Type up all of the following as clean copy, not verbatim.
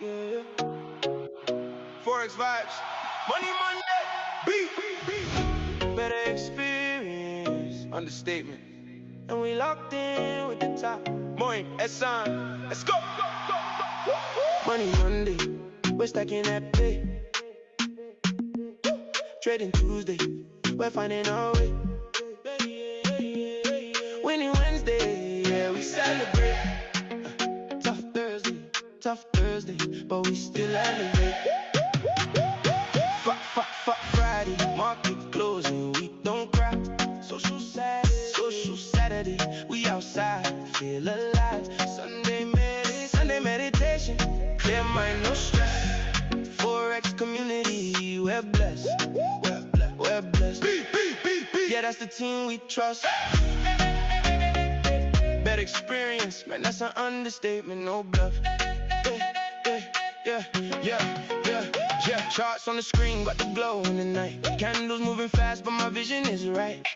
Yeah. Forex vibes. Money Monday. Beat. Better experience. Understatement. And we locked in with the top. Moin, Essan. Let's go. Money Monday. We're stacking that pay. Trading Tuesday. We're finding our way. Winning Wednesday. Yeah, we celebrate. Tough Thursday, but we still elevate. Fuck Friday, market closing, we don't cry. Social Saturday, we outside, feel alive. Sunday meditation, clear mind, no stress. Forex community, we're blessed. We're blessed. Yeah, that's the team we trust. Better experience, man, that's an understatement, no bluff. Yeah. Charts on the screen, got the glow in the night. Candles moving fast, but my vision is right.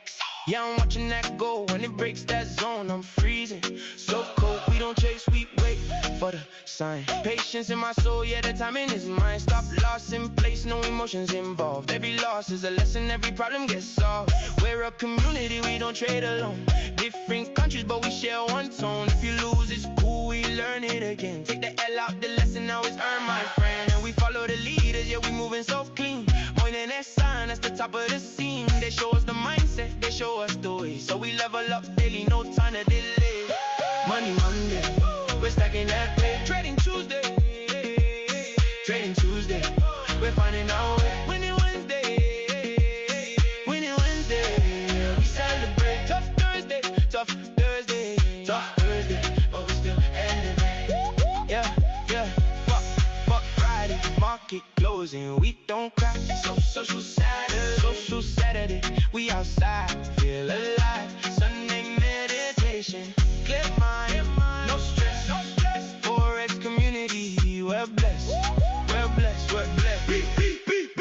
Yeah, I'm watching that go. When it breaks that zone, I'm freezing. So cold, we don't chase, we wait for the sign. Patience in my soul, yeah, the timing is mine. Stop lost in place, no emotions involved. Every loss is a lesson, every problem gets solved. We're a community, we don't trade alone. Different countries, but we share one tone. If you lose, it's cool, we learn it again. Take the L out, the lesson now is earned, my friend. And we follow the leaders, yeah, we moving so clean. More than that sign, that's the top of the scene. They show us the mindset, they show us the way. So we level up daily, no time to delay. Money Monday, we're stacking that pay. Trading Tuesday, we're finding our way. Winning Wednesday, we celebrate. Tough Thursday, but we still elevate. Yeah. Fuck Friday, market closing, we don't cry. Social Saturday, we outside, feel alive. Sunday meditation, clear mind, no stress. Forex community, we're blessed.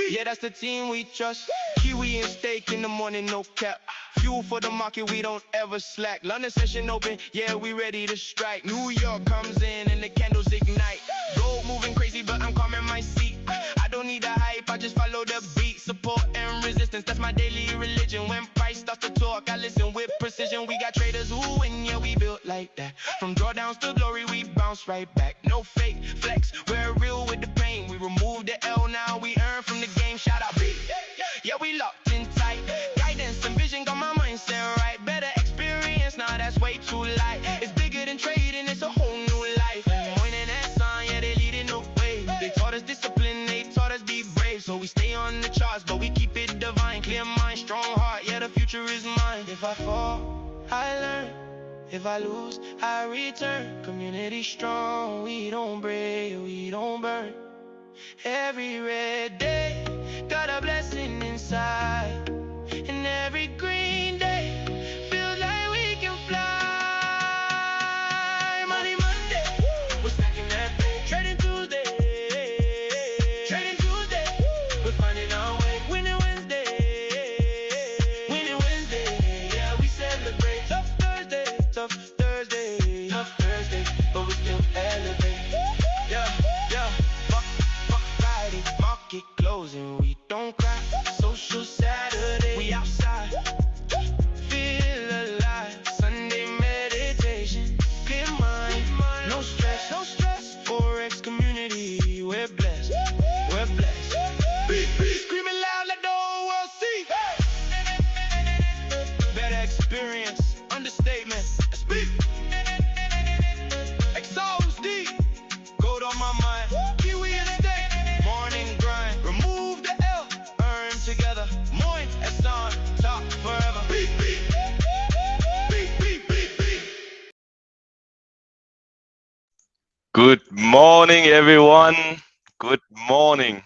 Yeah, that's the team we trust. Kiwi and steak in the morning, no cap. Fuel for the market, we don't ever slack. London session open, yeah, we ready to strike. New York comes in and the candles ignite. Gold moving crazy, but I'm calm in my seat. I don't need the hype, I just follow the beat. Support and resistance, that's my daily religion. When price starts to talk, I listen with precision. We got traders who win, yeah, we built like that. From drawdowns to glory, we bounce right back. No fake flex, we're real with the pain. We remove the L, now we earn from the game. Shout out B, yeah, we locked in tight. Guidance and vision got my mindset right. Better experience, now that's way too light. It's bigger than trading, it's a whole new life. Pointing that sign, yeah, they leading the way. They taught us discipline, they taught us be brave. So we stay on the charts, but we keep it divine. Clear mind, strong heart, yeah, the future is mine. If I fall, I learn. If I lose, I return. Community strong, we don't break, we don't burn. Every red day, got a blessing inside. And every green day, feels like we can fly. Money Monday, we're stacking that pay. Trading Tuesday, we're finding our way. Winning Wednesday, yeah, we celebrate. Tough Thursday, but we still elevate. Yeah. Fuck Friday, market closing, we don't cry. Social Saturday, we outside, feel alive. Sunday meditation, clear mind, no stress. Forex community, we're blessed. Screaming loud, let the whole world see. Better experience, understatement. Speak. Exhaust deep, gold on my mind. Kiwi and steak, morning grind. Remove the L, earn together. Moin, Essan, top forever. Beat. Good morning, everyone. Good morning.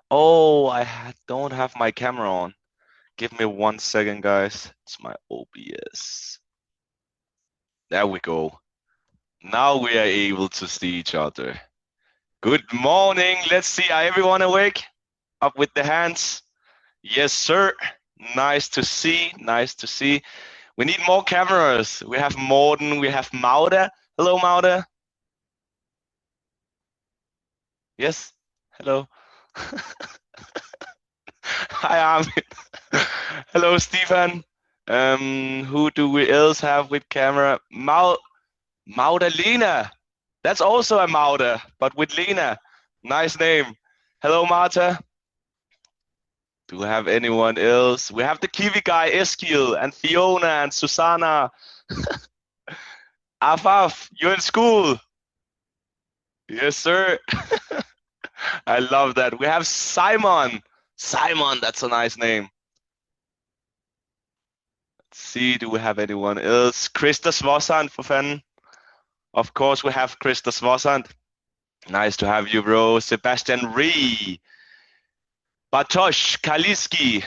Oh, don't have my camera on. Give me 1 second, guys. It's my OBS. There we go. Now we are able to see each other. Good morning. Let's see. Are everyone awake? Up with the hands. Yes, sir. Nice to see. Nice to see. We need more cameras. We have Morten. We have Maude. Hello, Maude. Yes. Hello. Hi, Armin. Hello, Stefan. Who do we else have with camera? Maudalena. That's also a Maude, but with Lena. Nice name. Hello, Marta. Do we have anyone else? We have the Kiwi guy, Eskil, and Fiona, and Susanna. Afaf, you're in school. Yes, sir. I love that. We have Simon. Simon, that's a nice name. Let's see, do we have anyone else? Krista Svossand, for fun. Of course, we have Krista Svossand. Nice to have you, bro. Sebastian Ree. Bartosz Kaliski.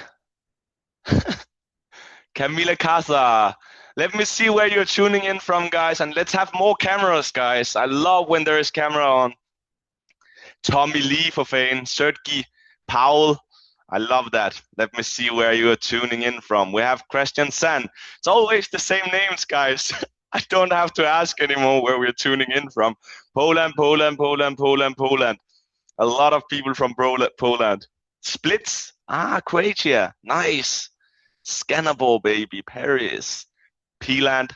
Camila Casa. Let me see where you're tuning in from, guys, and let's have more cameras, guys. I love when there is camera on. Tommy Lee, for fame. Sergey Powell. I love that. Let me see where you are tuning in from. We have Christian San. It's always the same names, guys. I don't have to ask anymore where we're tuning in from. Poland, Poland, Poland, Poland, Poland. A lot of people from Poland. Splits. Croatia. Nice. Scannerable, baby. Paris. Peeland.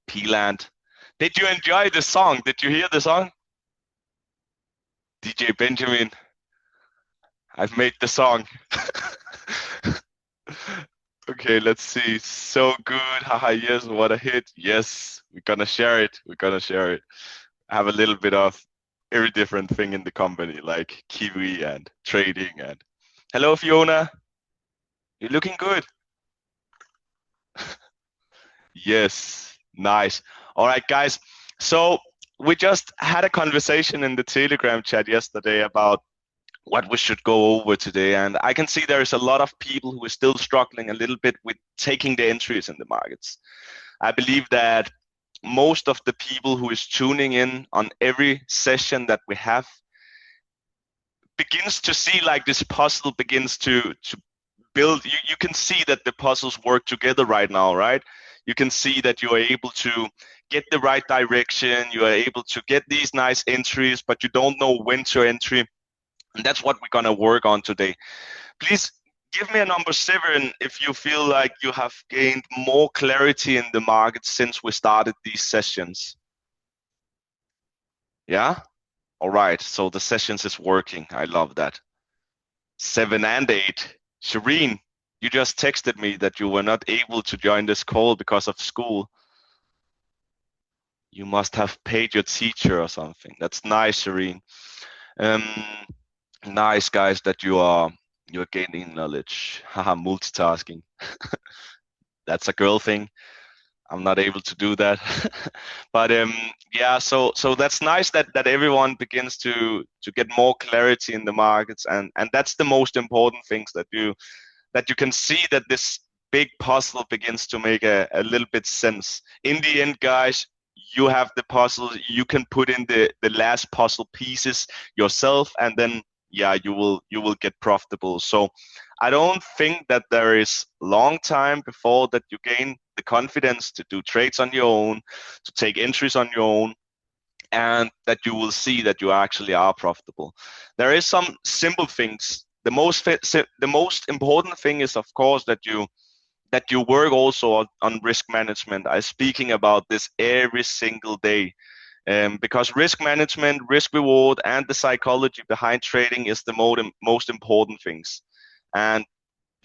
Peeland. Did you enjoy the song? Did you hear the song? DJ Benjamin. I've made the song. Okay, let's see. So good. Haha, yes, what a hit. Yes, we're gonna share it. We're gonna share it. I have a little bit of every different thing in the company, like Kiwi and trading and hello, Fiona. You're looking good. Yes, nice. All right, guys. So we just had a conversation in the Telegram chat yesterday about what we should go over today, and I can see there's a lot of people who are still struggling a little bit with taking the entries in the markets. I believe that most of the people who is tuning in on every session that we have begins to see like this puzzle begins to build. You can see that the puzzles work together right now, right? You can see that you are able to get the right direction, you are able to get these nice entries, but you don't know when to entry. And that's what we're going to work on today. Please give me a number 7 if you feel like you have gained more clarity in the market since we started these sessions. Yeah? All right. So the sessions is working. I love that. 7 and 8. Shireen, you just texted me that you were not able to join this call because of school. You must have paid your teacher or something. That's nice, Shireen. Nice, guys, that you're gaining knowledge. Haha, multitasking. That's a girl thing. I'm not able to do that. But yeah, so that's nice that everyone begins to get more clarity in the markets, and that's the most important things that you can see that this big puzzle begins to make a little bit sense. In the end, guys, you have the puzzle. You can put in the last puzzle pieces yourself, and then yeah, you will get profitable. So I don't think that there is long time before that you gain the confidence to do trades on your own, to take entries on your own, and that you will see that you actually are profitable. There is some simple things. The most important thing is, of course, that you work also on risk management. I'm speaking about this every single day. Because risk management, risk reward, and the psychology behind trading is the most important things. And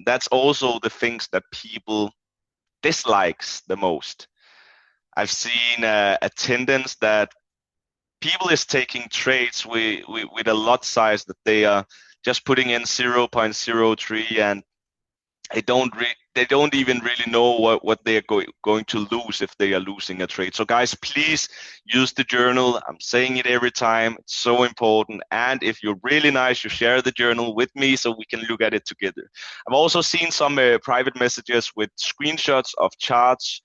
that's also the things that people dislikes the most. I've seen a tendency that people is taking trades with a lot size that they are just putting in 0.03, and they don't even really know what they are going to lose if they are losing a trade. So guys, please use the journal. I'm saying it every time. It's so important. And if you're really nice, you share the journal with me so we can look at it together. I've also seen some private messages with screenshots of charts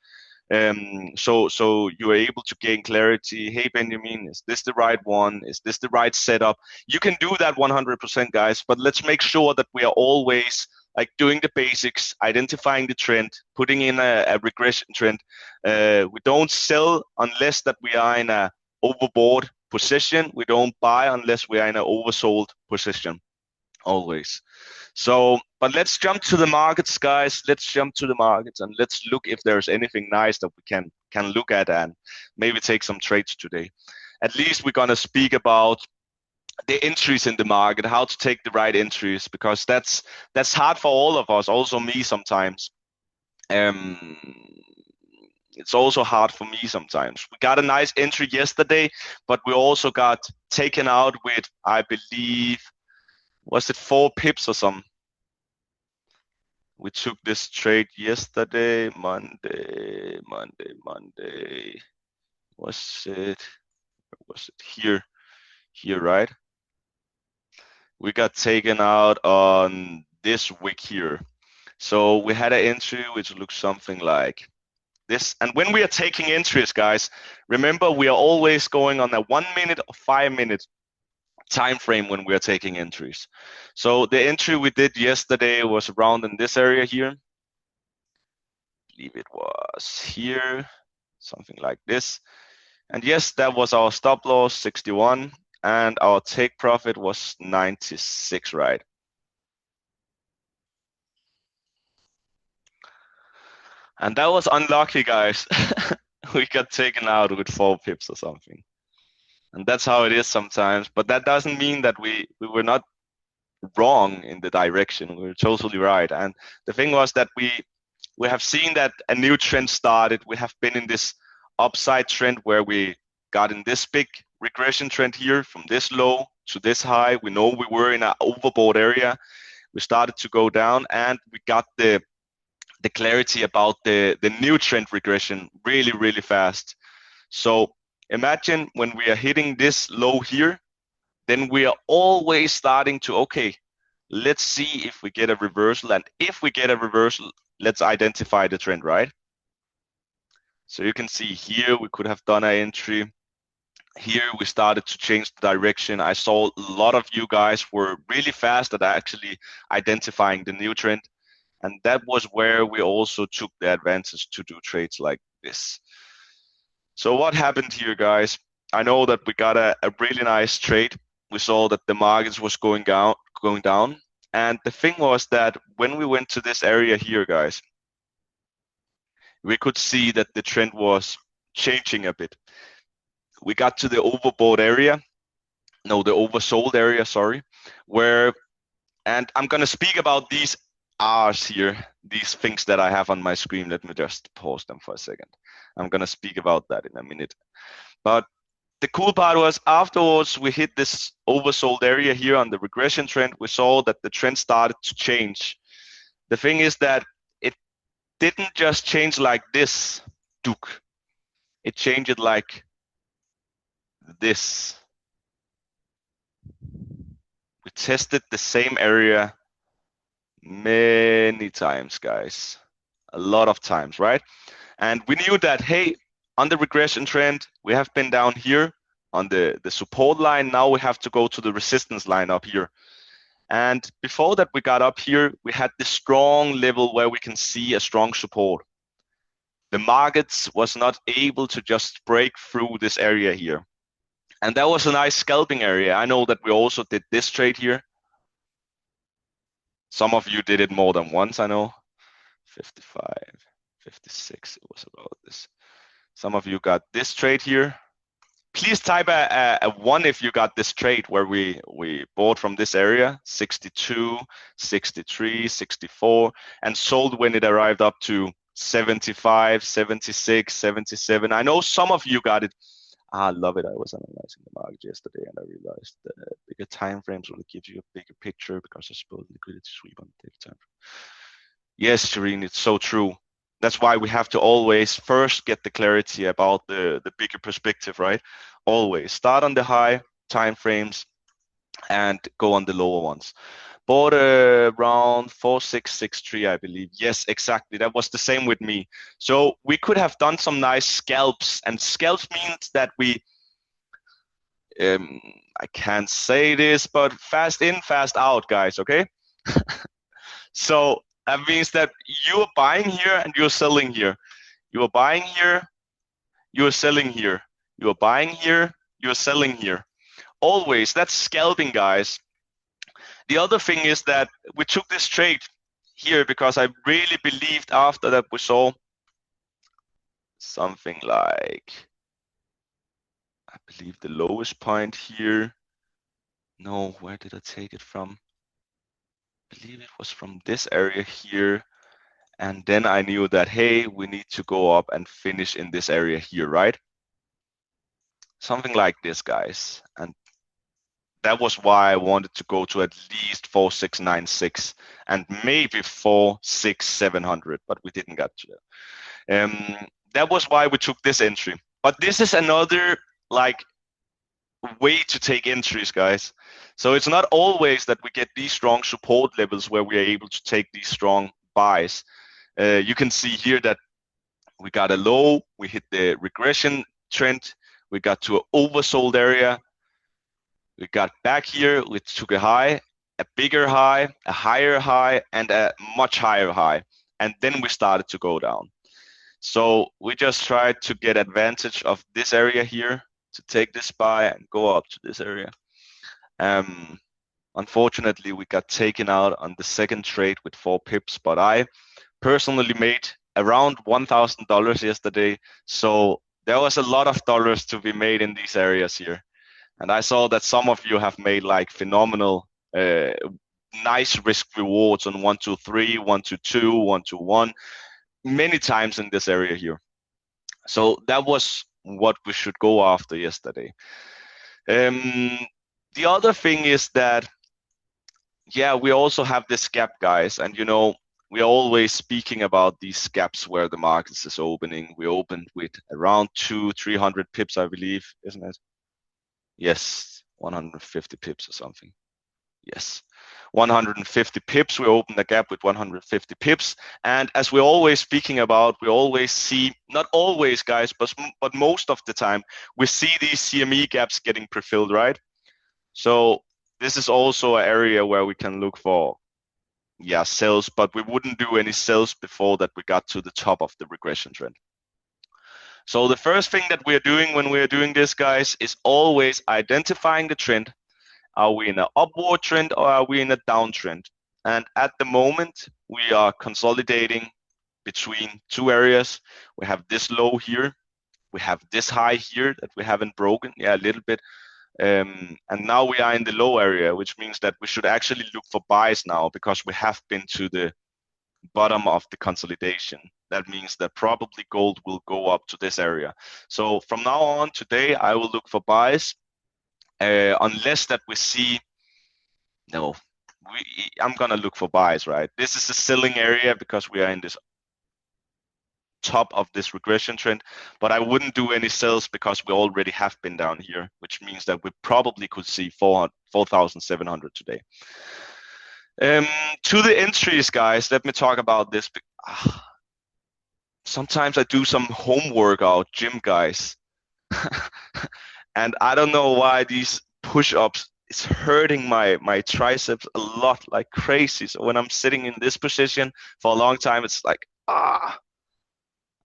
So you are able to gain clarity. Hey, Benjamin, is this the right one? Is this the right setup? You can do that 100%, guys, but let's make sure that we are always like doing the basics, identifying the trend, putting in a regression trend. We don't sell unless that we are in a overbought position. We don't buy unless we are in an oversold position, always. So, but let's jump to the markets, guys. Let's jump to the markets and let's look if there's anything nice that we can look at and maybe take some trades today. At least we're gonna speak about the entries in the market, how to take the right entries, because that's hard for all of us, also me sometimes. It's also hard for me sometimes. We got a nice entry yesterday, but we also got taken out with, I believe, was it 4 pips or something? We took this trade yesterday, Monday. Was it here? Here, right? We got taken out on this wick here. So we had an entry which looks something like this. And when we are taking entries, guys, remember we are always going on a 1 minute or 5 minute time frame when we are taking entries. So the entry we did yesterday was around in this area here. I believe it was here, something like this. And yes, that was our stop loss, 61, and our take profit was 96, right? And that was unlucky, guys. We got taken out with 4 pips or something. And that's how it is sometimes. But that doesn't mean that we were not wrong in the direction. We were totally right. And the thing was that we have seen that a new trend started. We have been in this upside trend where we got in this big regression trend here from this low to this high. We know we were in an overbought area. We started to go down and we got the clarity about the new trend regression really, really fast. So imagine when we are hitting this low here, then we are always starting to, okay, let's see if we get a reversal. And if we get a reversal, let's identify the trend, right? So you can see here, we could have done an entry. Here we started to change the direction. I saw a lot of you guys were really fast at actually identifying the new trend. And that was where we also took the advantage to do trades like this. So what happened here, guys? I know that we got a really nice trade. We saw that the markets was going down. And the thing was that when we went to this area here, guys, we could see that the trend was changing a bit. We got to the overbought area. No, the oversold area, sorry. And I'm going to speak about these R's here, these things that I have on my screen. Let me just pause them for a second. I'm going to speak about that in a minute. But the cool part was afterwards we hit this oversold area here on the regression trend. We saw that the trend started to change. The thing is that it didn't just change like this, Duke. It changed like this. We tested the same area many times, guys. A lot of times, right? And we knew that, hey, on the regression trend, we have been down here on the support line. Now we have to go to the resistance line up here. And before that we got up here, we had this strong level where we can see a strong support. The markets was not able to just break through this area here. And that was a nice scalping area. I know that we also did this trade here. Some of you did it more than once, I know. 55, 56, it was about this. Some of you got this trade here. Please type a 1 if you got this trade where we bought from this area, 62, 63, 64, and sold when it arrived up to 75, 76, 77. I know some of you got it. I love it. I was analyzing the market yesterday and I realized that bigger time frames will give you a bigger picture because I suppose liquidity sweep on the time frame. Yes, Shireen, it's so true. That's why we have to always first get the clarity about the bigger perspective, right? Always start on the high time frames and go on the lower ones. Bought around 4663, I believe. Yes, exactly. That was the same with me. So we could have done some nice scalps, and scalps means that we, I can't say this, but fast in, fast out, guys. Okay. So that means that you are buying here and you're selling here. You are buying here, you are selling here. You are buying here, you are selling here. Always. That's scalping, guys. The other thing is that we took this trade here because I really believed after that we saw something like, I believe the lowest point here. No, where did I take it from? I believe it was from this area here. And then I knew that, hey, we need to go up and finish in this area here, right? Something like this, guys. And that was why I wanted to go to at least 4696 and maybe 46700, but we didn't get to that. That was why we took this entry. But this is another like way to take entries, guys. So it's not always that we get these strong support levels where we are able to take these strong buys. You can see here that we got a low, we hit the regression trend, we got to an oversold area, we got back here, we took a high, a bigger high, a higher high, and a much higher high. And then we started to go down. So we just tried to get advantage of this area here to take this buy and go up to this area. Unfortunately, we got taken out on the second trade with 4 pips, but I personally made around $1,000 yesterday. So there was a lot of dollars to be made in these areas here. And I saw that some of you have made like phenomenal, nice risk rewards on 123, 122, 121, many times in this area here. So that was what we should go after yesterday. The other thing is that, yeah, we also have this gap, guys. And you know, we're always speaking about these gaps where the market is opening. We opened with around 200-300 pips, I believe, isn't it? Yes, 150 pips or something. Yes, 150 pips. We open the gap with 150 pips. And as we're always speaking about, we always see, not always, guys, but most of the time, we see these CME gaps getting pre-filled, right? So this is also an area where we can look for, yeah, sells, but we wouldn't do any sells before that we got to the top of the regression trend. So the first thing that we're doing when we're doing this, guys, is always identifying the trend. Are we in an upward trend or are we in a downtrend? And at the moment, we are consolidating between two areas. We have this low here. We have this high here that we haven't broken, yeah, a little bit. And now we are in the low area, which means that we should actually look for buys now because we have been to the bottom of the consolidation. That means that probably gold will go up to this area. So from now on today, I will look for buys unless that we see, no, I'm gonna look for buys, right? This is a selling area because we are in this top of this regression trend, but I wouldn't do any sells because we already have been down here, which means that we probably could see 4,700 today. To the entries, guys, let me talk about this. Sometimes I do some home workout, gym, guys, and I don't know why these push-ups is hurting my triceps a lot, like crazy. So when I'm sitting in this position for a long time, it's like, I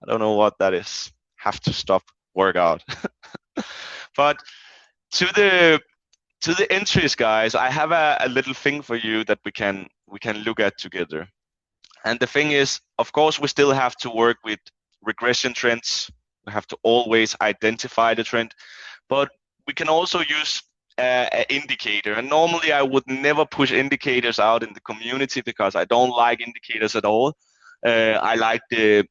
don't know what that is. Have to stop workout. But to the entries, guys, I have a little thing for you that we can look at together. And the thing is, of course, we still have to work with regression trends. We have to always identify the trend, but we can also use an indicator. And normally I would never push indicators out in the community because I don't like indicators at all. I like the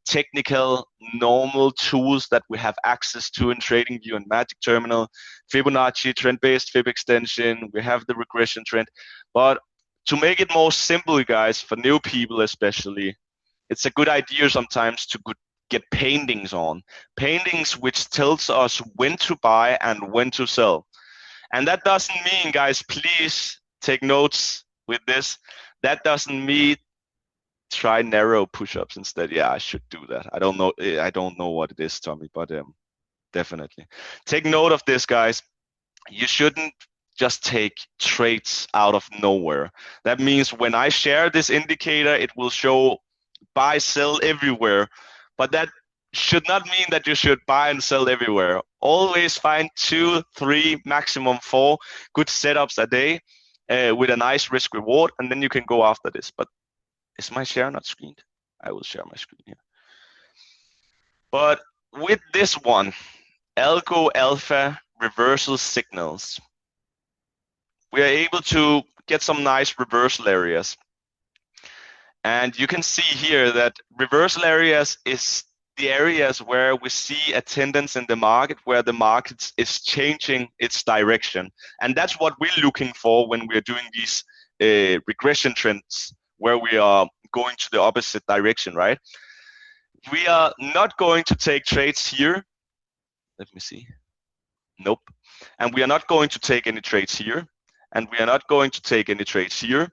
technical normal tools that we have access to in TradingView and Magic Terminal, Fibonacci, trend-based Fib extension, we have the regression trend. But to make it more simple, guys, for new people especially, it's a good idea sometimes to get paintings on. Paintings which tells us when to buy and when to sell. And that doesn't mean, guys, please take notes. with this. That doesn't mean try narrow push-ups instead. Yeah, I should do that. I don't know what it is, Tommy, but definitely take note of this, guys. You shouldn't just take trades out of nowhere. That means when I share this indicator, it will show buy, sell everywhere. But that should not mean that you should buy and sell everywhere. Always find 2, 3, maximum 4 good setups a day with a nice risk reward, and then you can go after this. But is my share not screened? I will share my screen here. But with this one, Algo Alpha reversal signals, we are able to get some nice reversal areas. And you can see here that reversal areas is the areas where we see a tendency in the market, where the market is changing its direction. And that's what we're looking for when we're doing these regression trends, where we are going to the opposite direction, right? We are not going to take trades here. Let me see. Nope. And we are not going to take any trades here. And we are not going to take any trades here.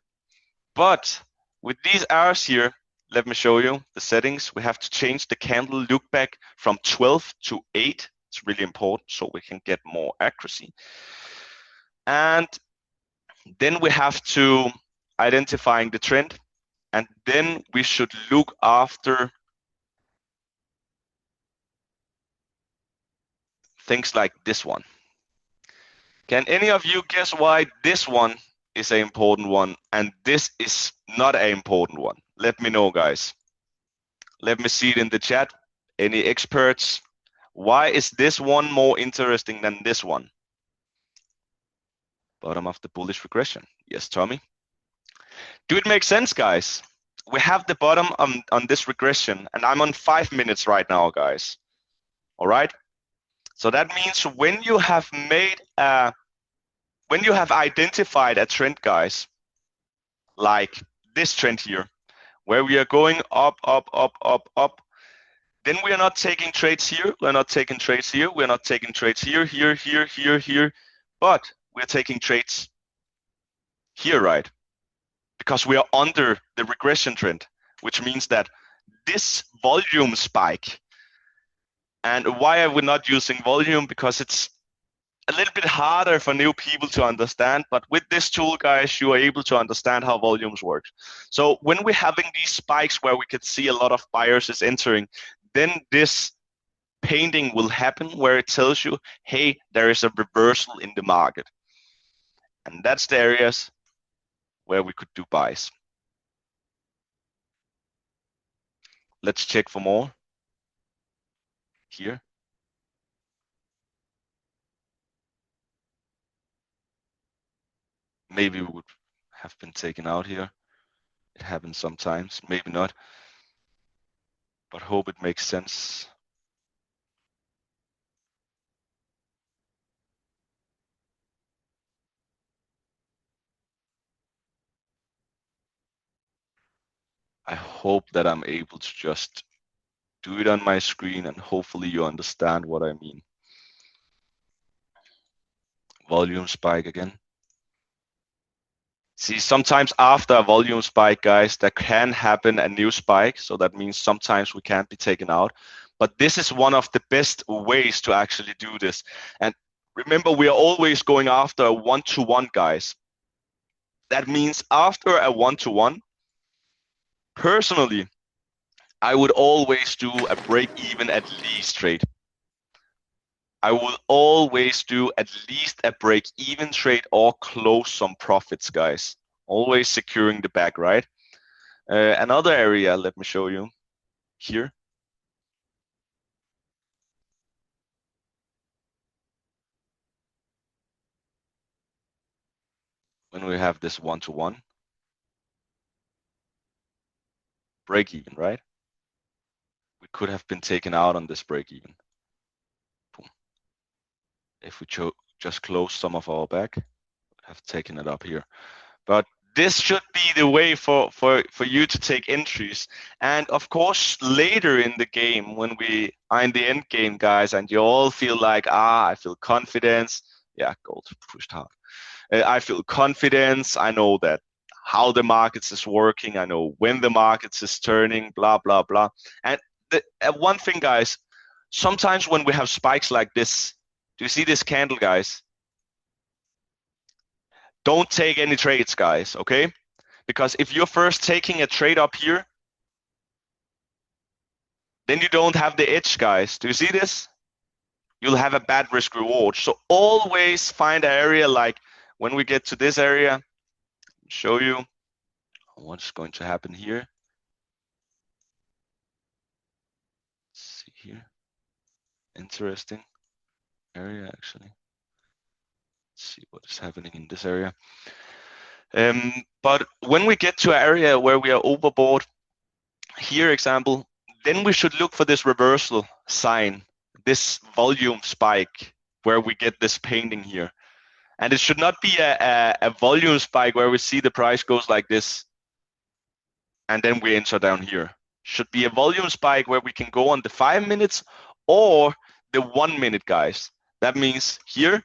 But with these arrows here, let me show you the settings. We have to change the candle look back from 12 to 8. It's really important so we can get more accuracy. And then we have to identifying the trend. And then we should look after things like this one. Can any of you guess why this one is an important one and this is not an important one? Let me know, guys. Let me see it in the chat. Any experts? Why is this one more interesting than this one? Bottom of the bullish regression. Yes, Tommy. Do it make sense, guys? We have the bottom on this regression, and I'm on 5 minutes right now, guys. All right. So that means when you have identified a trend, guys, like this trend here, where we are going up, up, up, up, up, then we are not taking trades here. We're not taking trades here. We're not taking trades here, here, here, here, here, but we're taking trades here, right? Because we are under the regression trend, which means that this volume spike. And why are we not using volume? Because it's a little bit harder for new people to understand, but with this tool, guys, you are able to understand how volumes work. So when we're having these spikes where we could see a lot of buyers is entering, then this painting will happen where it tells you, hey, there is a reversal in the market. And that's the areas where we could do buys. Let's check for more here. Maybe we would have been taken out here. It happens sometimes, maybe not, but hope it makes sense. I hope that I'm able to just do it on my screen and hopefully you understand what I mean. Volume spike again. See, sometimes after a volume spike, guys, there can happen a new spike. So that means sometimes we can't be taken out. But this is one of the best ways to actually do this. And remember, we are always going after a one-to-one, guys. That means after a one-to-one, personally, I would always do a break-even at least trade. I will always do at least a break-even trade or close some profits, guys. Always securing the bag, right? Another area, let me show you here. When we have this one-to-one, break-even, right? We could have been taken out on this break-even. If we just close some of our bag, have taken it up here. But this should be the way for you to take entries. And of course, later in the game, when we are in the end game, guys, and you all feel like, I feel confidence. Yeah, gold pushed hard. I feel confidence. I know that how the markets is working. I know when the markets is turning, blah, blah, blah. And one thing, guys, sometimes when we have spikes like this, do you see this candle, guys? Don't take any trades, guys, okay? Because if you're first taking a trade up here, then you don't have the edge, guys. Do you see this? You'll have a bad risk reward. So always find an area like when we get to this area, I'll show you what's going to happen here. Let's see here. Interesting area, actually. Let's see what is happening in this area. But when we get to an area where we are overbought, here example, then we should look for this reversal sign, this volume spike where we get this painting here. And it should not be a volume spike where we see the price goes like this and then we enter down here. Should be a volume spike where we can go on the 5 minutes or the 1 minute, guys. That means here,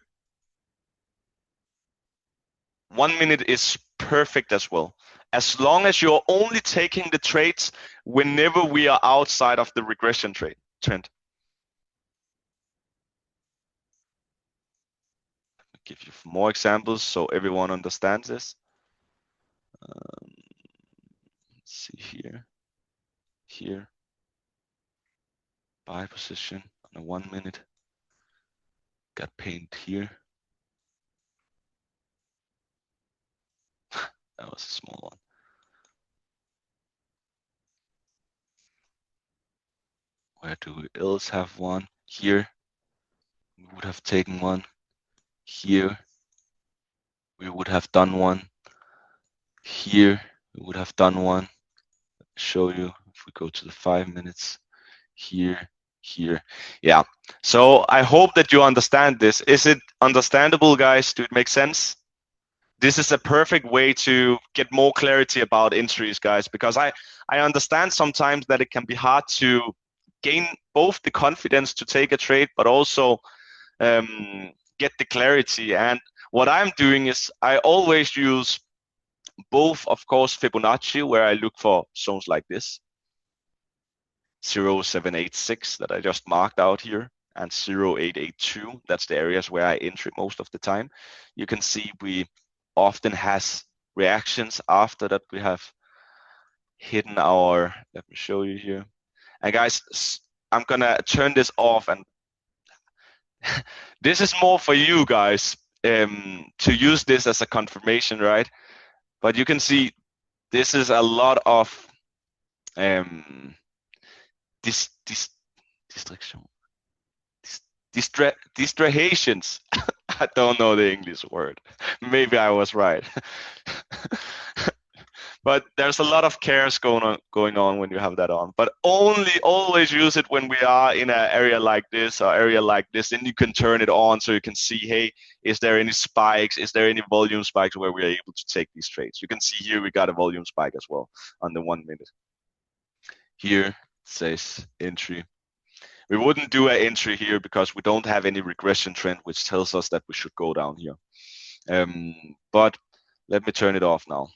1 minute is perfect as well. As long as you're only taking the trades whenever we are outside of the regression trend. I'll give you more examples so everyone understands this. Let's see here, buy position on a 1 minute, got paint here. That was a small one. Where do we else have one? Here, we would have taken one. Here, we would have done one. Here, we would have done one. Show you if we go to the 5 minutes. Here. Yeah. So I hope that you understand this. Is it understandable, guys? Do it make sense? This is a perfect way to get more clarity about entries, guys, because I understand sometimes that it can be hard to gain both the confidence to take a trade, but also get the clarity. And what I'm doing is I always use both, of course, Fibonacci, where I look for zones like this, 0.786 that I just marked out here, and 0.882. That's the areas where I enter most of the time. You can see we often has reactions after that we have hidden our, let me show you here. And guys, I'm gonna turn this off, and this is more for you guys to use this as a confirmation, right? But you can see this is a lot of distractions. I don't know the English word. Maybe I was right. But there's a lot of cares going on when you have that on. But always use it when we are in an area like this or area like this. Then you can turn it on so you can see, hey, is there any spikes? Is there any volume spikes where we're able to take these trades? You can see here we got a volume spike as well on the 1 minute. Here it says entry. We wouldn't do an entry here because we don't have any regression trend which tells us that we should go down here. But let me turn it off now.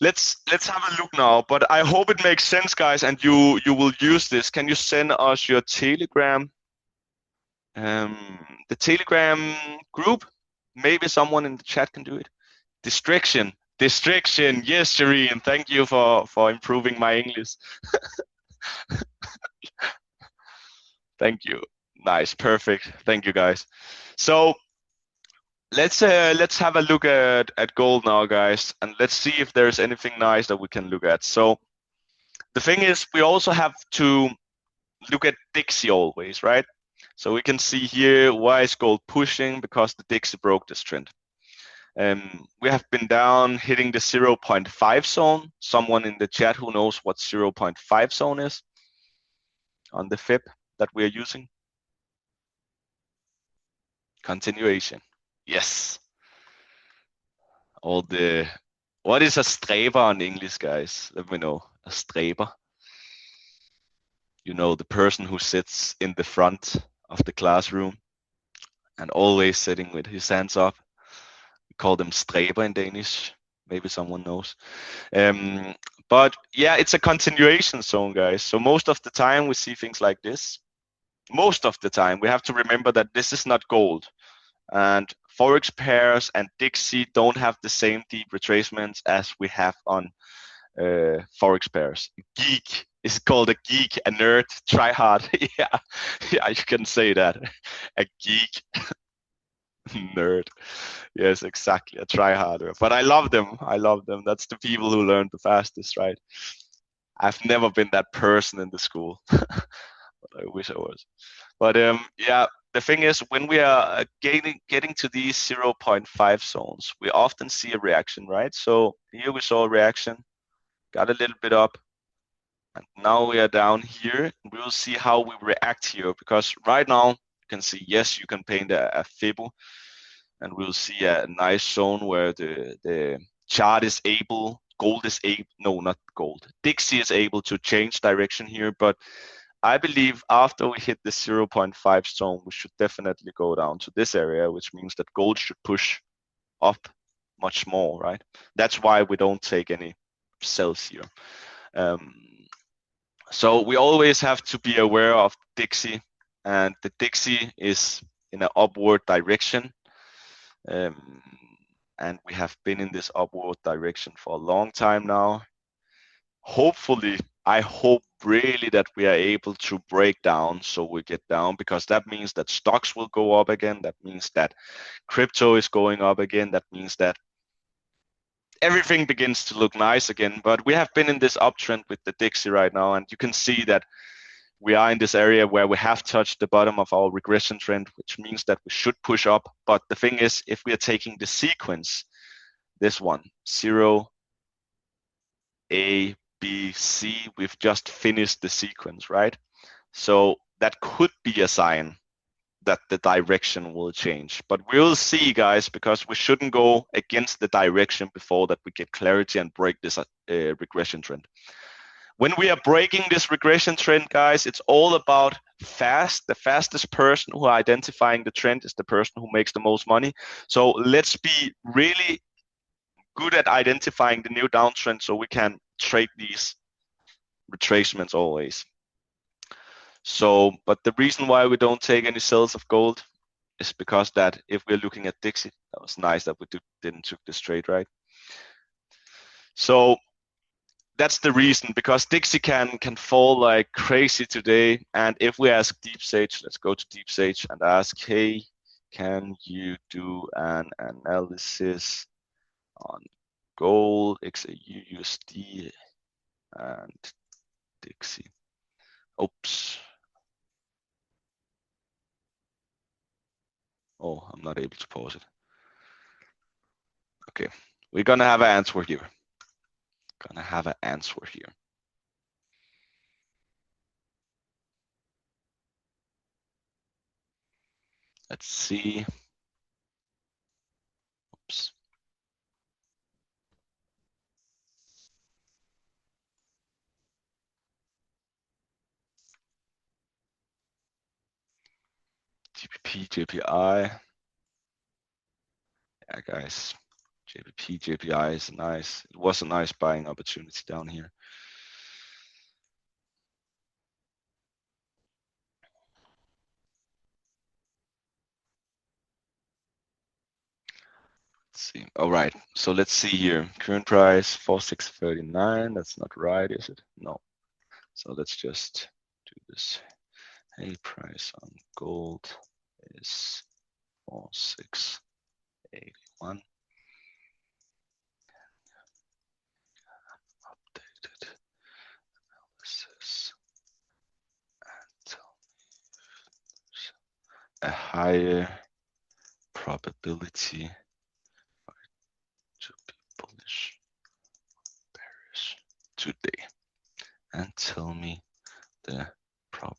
Let's have a look now, but I hope it makes sense, guys, and you will use this. Can you send us your Telegram, the Telegram group? Maybe someone in the chat can do it. Distraction, yes, Shireen, thank you for improving my English. Thank you. Nice, perfect. Thank you, guys. So let's have a look at gold now, guys, and let's see if there's anything nice that we can look at. So the thing is, we also have to look at Dixie always, right? So we can see here why is gold pushing, because the Dixie broke this trend. We have been down hitting the 0.5 zone. Someone in the chat who knows what 0.5 zone is on the Fib that we are using? Continuation. Yes. All the, what is a stræber in English, guys? Let me know. A stræber. You know, the person who sits in the front of the classroom and always sitting with his hands up. We call them stræber in Danish. Maybe someone knows. But yeah, it's a continuation zone, guys. So most of the time we see things like this. Most of the time we have to remember that this is not gold. And forex pairs and Dixie don't have the same deep retracements as we have on forex pairs. Geek is called a geek, a nerd, try hard. Yeah, yeah, you can say that. A geek nerd. Yes, exactly. A try harder. But I love them. I love them. That's the people who learn the fastest, right? I've never been that person in the school. But I wish I was. But yeah, the thing is, when we are getting to these 0.5 zones, we often see a reaction, right? So here we saw a reaction, got a little bit up, and now we are down here. We will see how we react here, because right now you can see, yes, you can paint a Fibbo, and we'll see a nice zone where the chart is able, gold is able, no, not gold, Dixie is able to change direction here, but I believe after we hit the 0.5 zone, we should definitely go down to this area, which means that gold should push up much more, right? That's why we don't take any sells here. So we always have to be aware of Dixie, and the Dixie is in an upward direction. And we have been in this upward direction for a long time now. Hopefully, I hope really that we are able to break down, so we get down, because that means that stocks will go up again. That means that crypto is going up again. That means that everything begins to look nice again. But we have been in this uptrend with the Dixie right now, and you can see that we are in this area where we have touched the bottom of our regression trend, which means that we should push up. But the thing is, if we are taking the sequence, this one, 0, A, B, C, we've just finished the sequence, right? So that could be a sign that the direction will change. But we'll see, guys, because we shouldn't go against the direction before that we get clarity and break this regression trend. When we are breaking this regression trend, guys, it's all about fast. The fastest person who are identifying the trend is the person who makes the most money. So let's be really good at identifying the new downtrend so we can trade these retracements always. So, but the reason why we don't take any sells of gold is because that if we're looking at Dixie, that was nice that we didn't took this trade, right? So that's the reason, because Dixie can fall like crazy today. And if we ask Deep Sage, let's go to Deep Sage and ask, hey, can you do an analysis on gold, XAU, USD, and Dixie? Oops. Oh, I'm not able to pause it. Okay, we're gonna have an answer here. Let's see. Oops. GBP, JPI. Yeah, guys, JBP, JPI is nice. It was a nice buying opportunity down here. Let's see. All right, so let's see here. Current price 4639. That's not right, is it? No. So let's just do this. Hey, price on gold is 4681. Updated analysis and a higher probability to be bullish, bearish today, and tell me the probability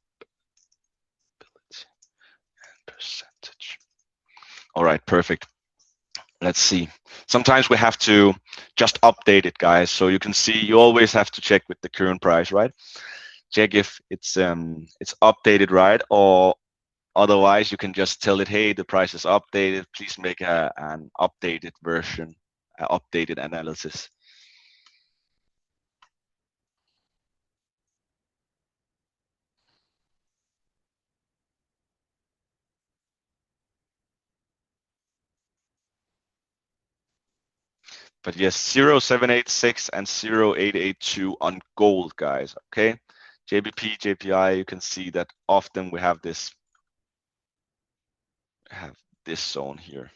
and percentage. All right, perfect. Let's see. Sometimes we have to just update it, guys. So you can see, you always have to check with the current price, right? Check if it's updated, right? Or otherwise, you can just tell it, hey, the price is updated. Please make an updated version updated analysis. But yes, 0786 and 0882 on gold, guys. Okay, JBP, JPI, you can see that often we have this zone here.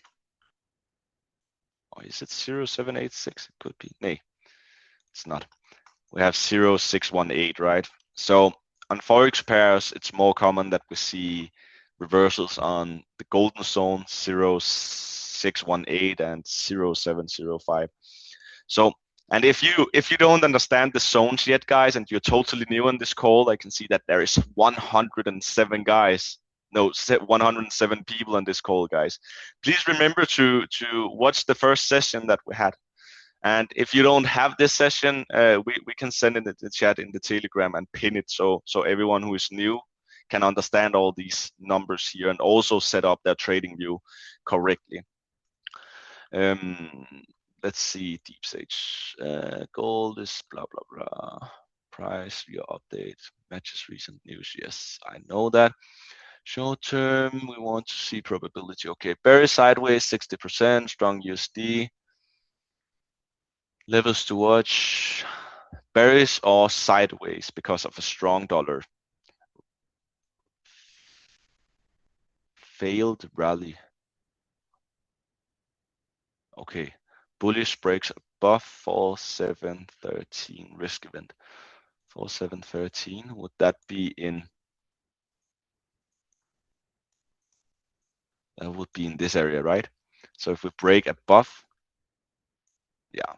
Or is it 0786? It could be. Nay, it's not. We have 0618, right? So on Forex pairs, it's more common that we see reversals on the golden zone 0618 and 0705. So, and if you don't understand the zones yet, guys, and you're totally new on this call, I can see that there is 107 guys. No, 107 people on this call, guys. Please remember to watch the first session that we had. And if you don't have this session, we can send it in the chat in the Telegram and pin it so everyone who is new can understand all these numbers here and also set up their trading view correctly. Let's see, Deep Sage. Gold is blah, blah, blah. Price, your update, matches recent news. Yes, I know that. Short term, we want to see probability. Okay, bearish sideways, 60%, strong USD. Levels to watch, bearish or sideways because of a strong dollar. Failed rally. Okay, bullish breaks above 4713 risk event. 4713, would that be in? That would be in this area, right? So if we break above, yeah.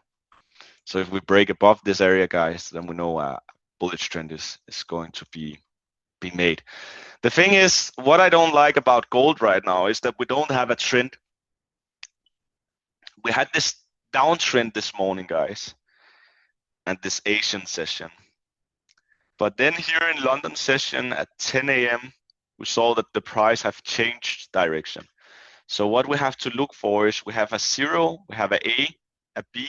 So if we break above this area, guys, then we know a bullish trend is going to be made. The thing is, what I don't like about gold right now is that we don't have a trend. We had this downtrend this morning, guys, and this Asian session. But then here in London session at 10 a.m., we saw that the price have changed direction. So what we have to look for is we have a 0, we have a B,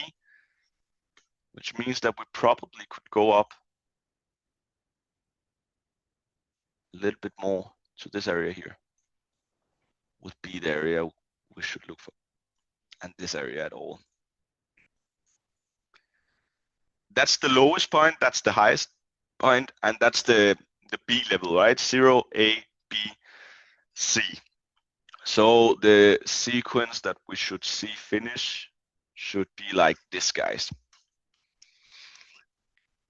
which means that we probably could go up a little bit more to this area here. Would be the area we should look for, and this area at all. That's the lowest point, that's the highest point, and that's the B level, right? 0, A, B, C. So the sequence that we should see finish should be like this, guys.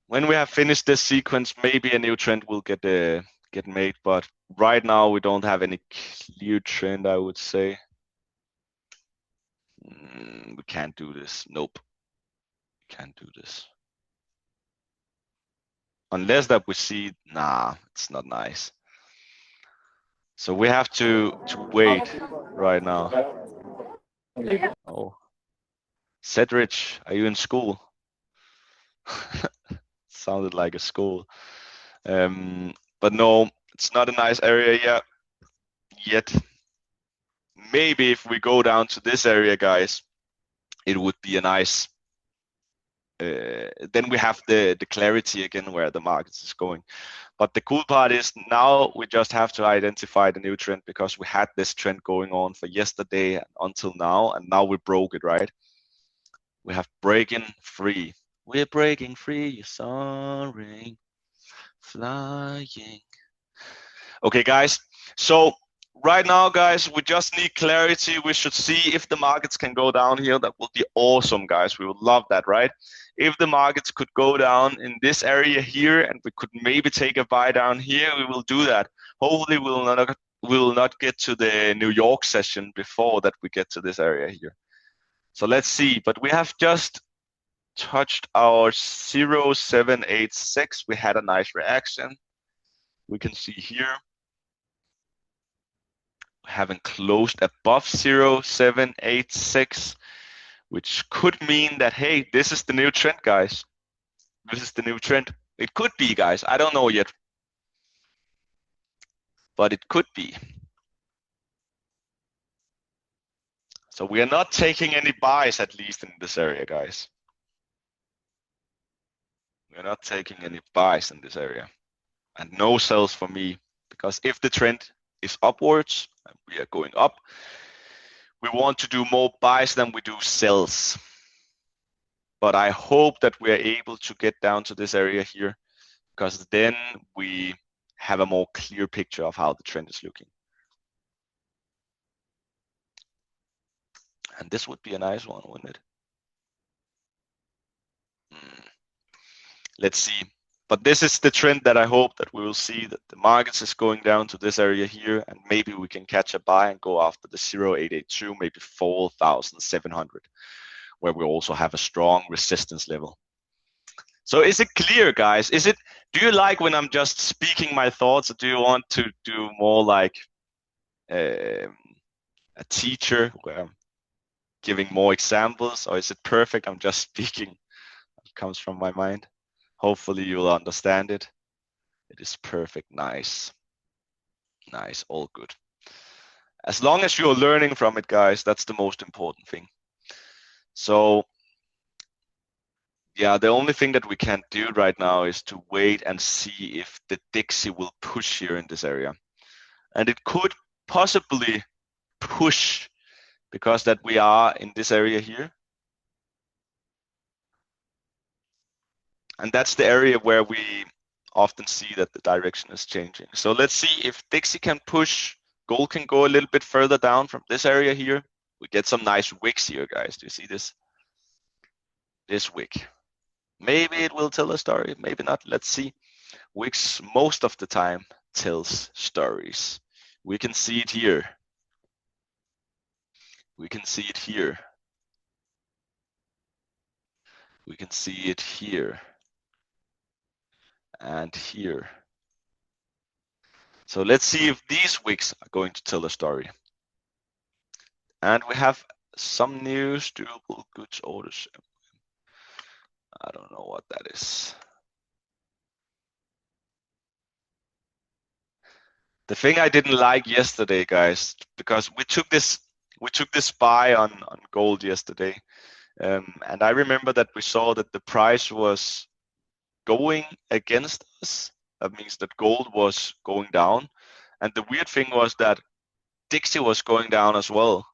When we have finished this sequence, maybe a new trend will get made, but right now we don't have any clear trend, I would say. We can't do this. Nope. Can't do this. Unless that we see, nah, it's not nice. So we have to wait right now. Oh, Cedric, are you in school? Sounded like a school. But no, it's not a nice area yet. Maybe if we go down to this area, guys, it would be a nice. Then we have the clarity again where the market is going. But the cool part is now we just have to identify the new trend because we had this trend going on for yesterday until now, and now we broke it, right? We have breaking free. We're breaking free, soaring, flying. Okay, guys. So right now, guys, we just need clarity. We should see if the markets can go down here. That would be awesome, guys. We would love that, right? If the markets could go down in this area here and we could maybe take a buy down here, we will do that. Hopefully we will not get to the New York session before that we get to this area here. So let's see, but we have just touched our 0786. We had a nice reaction. We can see here. We haven't closed above 0786. Which could mean that, hey, this is the new trend, guys. This is the new trend. It could be, guys. I don't know yet. But it could be. So we are not taking any buys, at least in this area, guys. We're not taking any buys in this area. And no sells for me, because if the trend is upwards and we are going up, we want to do more buys than we do sells. But I hope that we are able to get down to this area here, because then we have a more clear picture of how the trend is looking. And this would be a nice one, wouldn't it? Let's see. But this is the trend that I hope that we will see, that the markets is going down to this area here, and maybe we can catch a buy and go after the 0882, maybe 4,700, where we also have a strong resistance level. So is it clear, guys? Do you like when I'm just speaking my thoughts, or do you want to do more like a teacher where I'm giving more examples, or is it perfect? I'm just speaking. It comes from my mind. Hopefully you'll understand it. It is perfect. Nice. Nice. All good. As long as you're learning from it, guys, that's the most important thing. So yeah, the only thing that we can do right now is to wait and see if the Dixie will push here in this area. And it could possibly push, because that we are in this area here. And that's the area where we often see that the direction is changing. So let's see if Dixie can push. Gold can go a little bit further down from this area here. We get some nice wicks here, guys. Do you see this? This wick. Maybe it will tell a story, maybe not. Let's see. Wicks most of the time tells stories. We can see it here. We can see it here. We can see it here. And here. So let's see if these wicks are going to tell a story. And we have some news, durable goods orders. I don't know what that is. The thing I didn't like yesterday, guys, because we took this buy on gold yesterday. And I remember that we saw that the price was going against us. That means that gold was going down. And the weird thing was that Dixie was going down as well.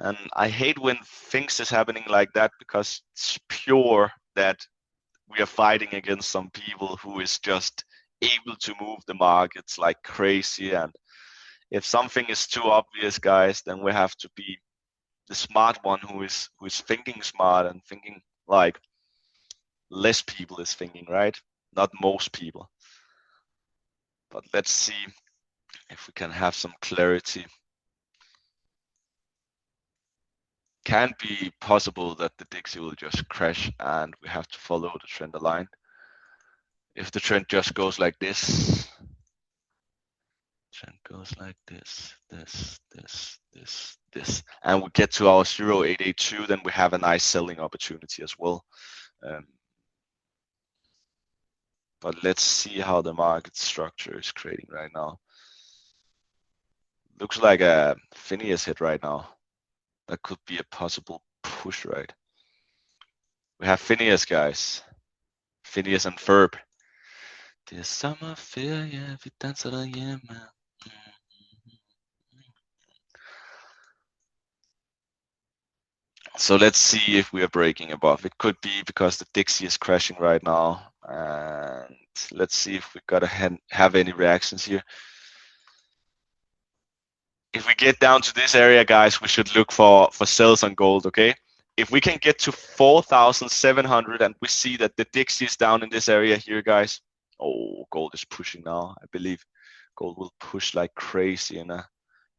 And I hate when things is happening like that, because it's pure that we are fighting against some people who is just able to move the markets like crazy. And if something is too obvious, guys, then we have to be the smart one who is thinking smart and thinking like less people is thinking, right? Not most people. But let's see if we can have some clarity. Can be possible that the Dixie will just crash and we have to follow the trend line. If the trend just goes like this, trend goes like this, and we get to our 0882, then we have a nice selling opportunity as well. But let's see how the market structure is creating right now. Looks like a Phineas hit right now. That could be a possible push, right? We have Phineas, guys. Phineas and Ferb. Det sommerferie, vi danser derhjemme. So let's see if we are breaking above. It could be because the Dixie is crashing right now. And let's see if we gotta have any reactions here. If we get down to this area, guys, we should look for sells on gold, okay? If we can get to 4,700 and we see that the Dixie is down in this area here, guys. Oh, gold is pushing now. I believe gold will push like crazy in a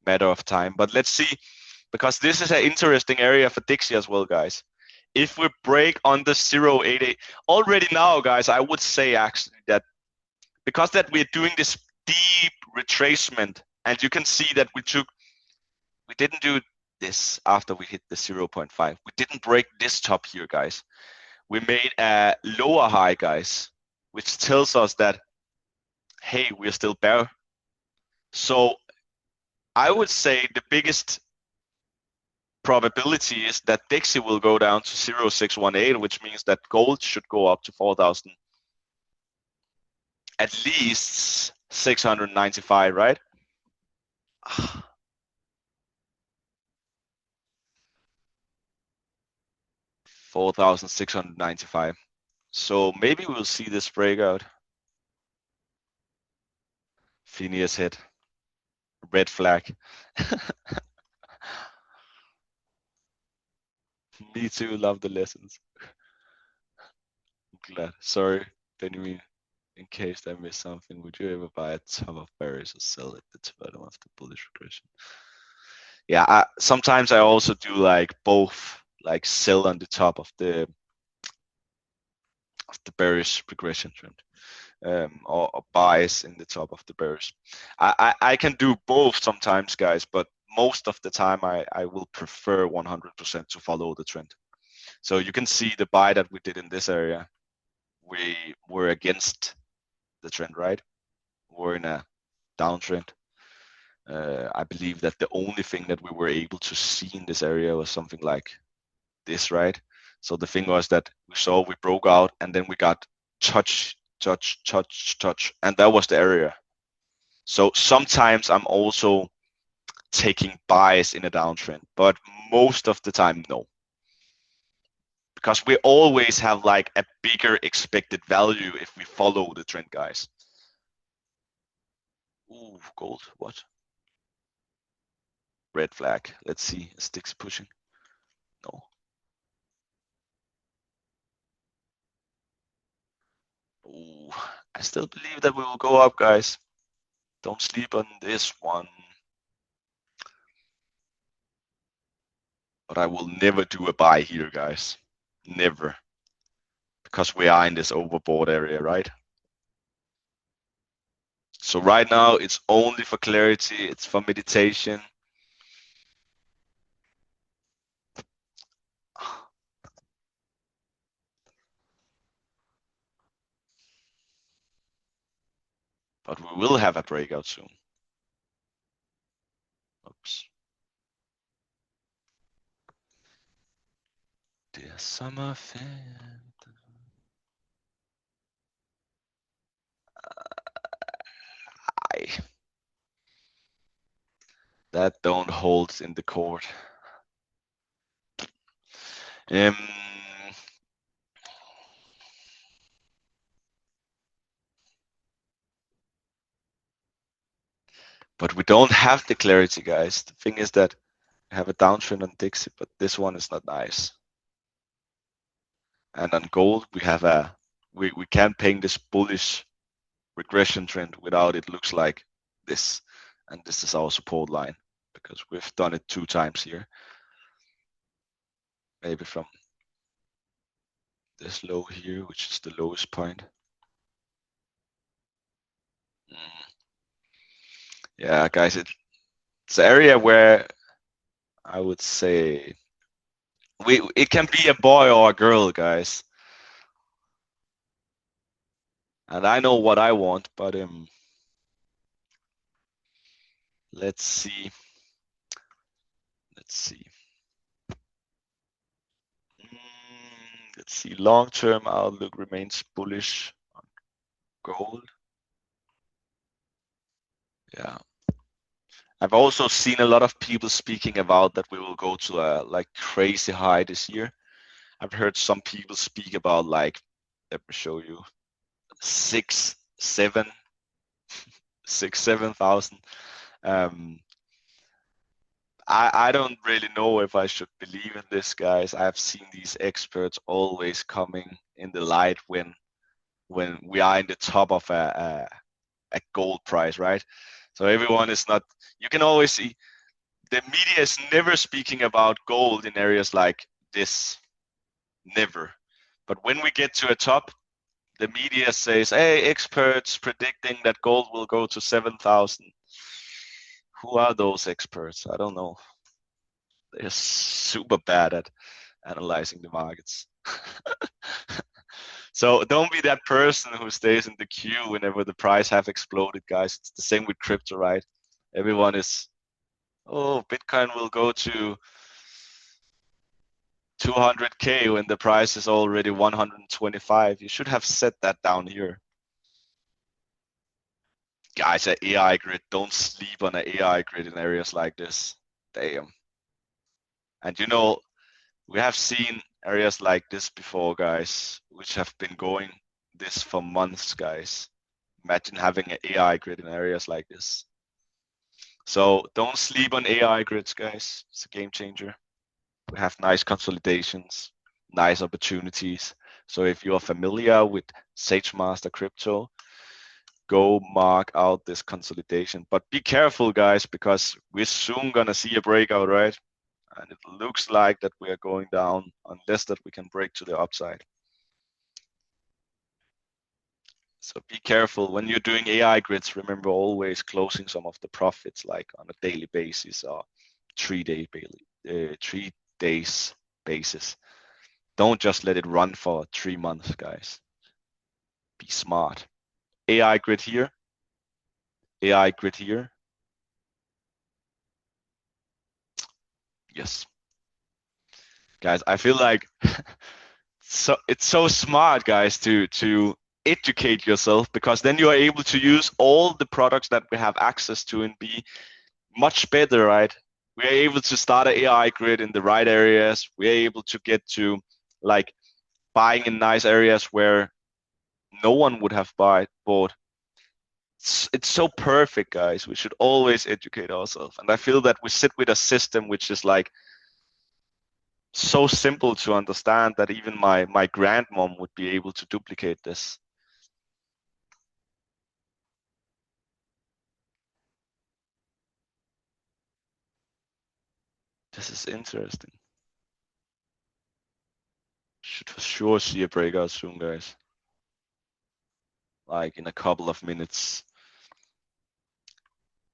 matter of time. But let's see, because this is an interesting area for Dixie as well, guys. If we break on the 088 already now, guys, I would say actually that because that we're doing this deep retracement, and you can see that we didn't do this after we hit the 0.5. We didn't break this top here, guys. We made a lower high, guys, which tells us that, hey, we're still bear. So I would say the biggest probability is that Dixie will go down to 0.618, which means that gold should go up to 4,000, at least 695, right? 4,695. So maybe we'll see this breakout. Phineas hit. Red flag. Me too, love the lessons. I'm glad. Sorry, Benjamin, in case I missed something, would you ever buy a top of berries or sell at the bottom of the bullish regression? Yeah, sometimes I also do like both, like sell on the top of the bearish regression trend, or buys in the top of the bearish. I can do both sometimes, guys, but most of the time I will prefer 100% to follow the trend. So you can see the buy that we did in this area, we were against the trend, right? We're in a downtrend. I believe that the only thing that we were able to see in this area was something like this, right? So the thing was that we broke out and then we got touch, and that was the area. So sometimes I'm also taking buys in a downtrend, but most of the time, no. Because we always have like a bigger expected value if we follow the trend, guys. Ooh, gold, what? Red flag. Let's see, sticks pushing. No. Ooh, I still believe that we will go up, guys. Don't sleep on this one. But I will never do a buy here, guys. Never. Because we are in this overbought area, right? So right now, it's only for clarity. It's for meditation. But we will have a breakout soon. Oops. Dear summer fan. That don't hold in the court. But we don't have the clarity, guys. The thing is that I have a downtrend on Dixie, but this one is not nice. And on gold, we have we can't paint this bullish regression trend without it looks like this. And this is our support line because we've done it 2 times here. Maybe from this low here, which is the lowest point. Yeah, guys, it's an area where I would say it can be a boy or a girl, guys. And I know what I want, but let's see. Let's see. Let's see. Long-term outlook remains bullish on gold. Yeah. I've also seen a lot of people speaking about that we will go to a like crazy high this year. I've heard some people speak about like, let me show you, 7,000. I don't really know if I should believe in this, guys. I've seen these experts always coming in the light when we are in the top of a gold price, right? So everyone is not. You can always see the media is never speaking about gold in areas like this, never. But when we get to a top, the media says, "Hey, experts predicting that gold will go to 7,000." Who are those experts? I don't know. They're super bad at analyzing the markets. So don't be that person who stays in the queue whenever the price have exploded, guys. It's the same with crypto, right? Everyone is, oh, Bitcoin will go to 200K when the price is already 125. You should have set that down here. Guys, an AI grid, don't sleep on an AI grid in areas like this. Damn. And you know, we have seen areas like this before, guys, which have been going this for months, guys. Imagine having an AI grid in areas like this. So don't sleep on AI grids, guys. It's a game changer. We have nice consolidations, nice opportunities. So if you are familiar with SageMaster Crypto, go mark out this consolidation. But be careful, guys, because we're soon gonna see a breakout, right? And it looks like that we are going down unless that we can break to the upside. So be careful when you're doing AI grids. Remember always closing some of the profits, like on a daily basis or 3 days basis. Don't just let it run for 3 months, guys. Be smart. AI grid here. AI grid here. Yes. Guys, I feel like it's so smart, guys, to educate yourself, because then you are able to use all the products that we have access to and be much better, right? We are able to start an AI grid in the right areas. We are able to get to like buying in nice areas where no one would have bought. It's so perfect, guys. We should always educate ourselves. And I feel that we sit with a system which is like so simple to understand that even my grandmom would be able to duplicate this. This is interesting. Should for sure see a breakout soon, guys. Like in a couple of minutes.